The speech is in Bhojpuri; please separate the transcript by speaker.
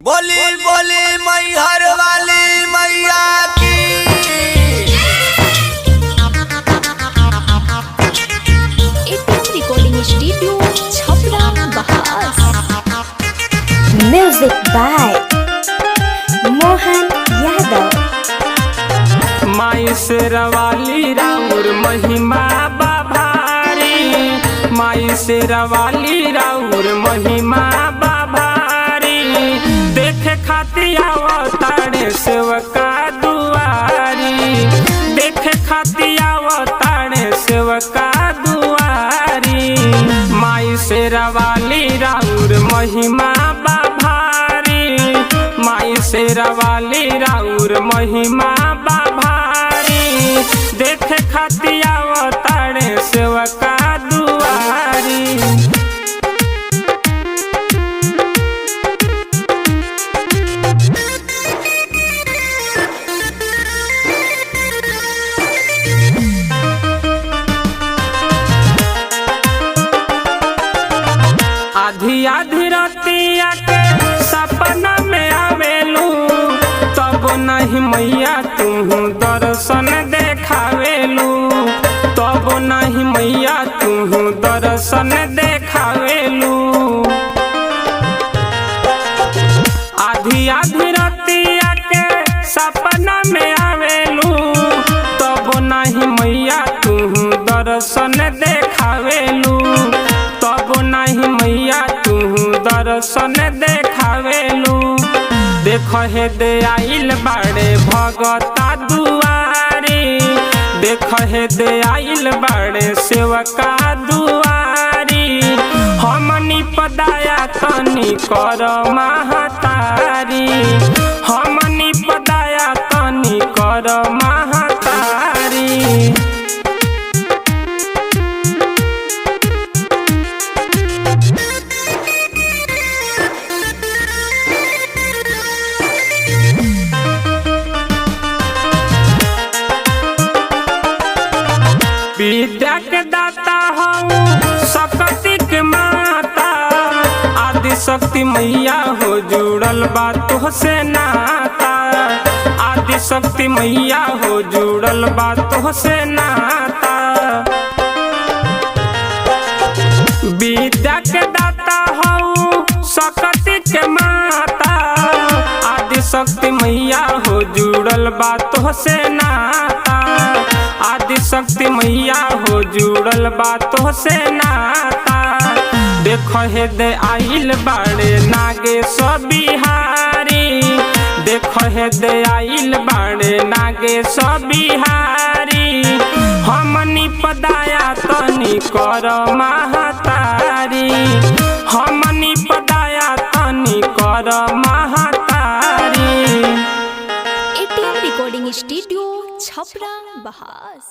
Speaker 1: बोली बोली मैहर वाली मैया की।
Speaker 2: एटीएम रिकॉर्डिंग स्टूडियो छपरा बहास। Music by Mohan Yadav.
Speaker 3: माई शेरवाली राउर महिमा बाभारी, माई शेरवाली राउर महिमा बाभारी। देखे खातिर आवतारे सेवका दुआरी, देखे खातिर आवतारे सेवका दुआरी। माई शेरवाली राउर महिमा बाभारी, माई शेरवाली राउर महिमा बाभारी। देखे खातिर आवतारे सेवका दुआरी। आधी आधी रातिया के सपना में आवेलू, तब नहीं मैया तू दर्शन देखावेलू, तब नहीं मैया तू दर्शन देखावेलू। आधी आधी रातिया के सपना में आवेलू, तब नहीं मैया तू दर्शन देखावेलू, तब नहीं मैया तू दर्शन देखावेलू। देख हे दे आइल बाड़े भगता दुआरी, देख हे दे आइल बाड़े सेवका दुआरी। हमनी पदाया तनी कर महतारी, हमनी पदाया तनी कर महतारी। विद्या के दाता हूँ शक्ति के माता, आदि शक्ति मैया हो जुड़ल बा तोहसे नाता, आदि शक्ति मैया हो जुड़ल बा तोहसे नाता। विद्या के दाता हूँ शक्ति के माता, आदि शक्ति मैया हो जुड़ल बा तोहसे नाता, आदि शक्ति मैया हो जुड़ल बा तोहसे नाता। देख हे दे आइल बाड़े नागेश्वर बिहारी, देख हे दे आइल बाड़े नागेश्वर बिहारी। हमनी पदाया तनी कर महतारी, हमनी पदाया तनी कर महतारी।
Speaker 2: ATM recording studio Chhapra बहास।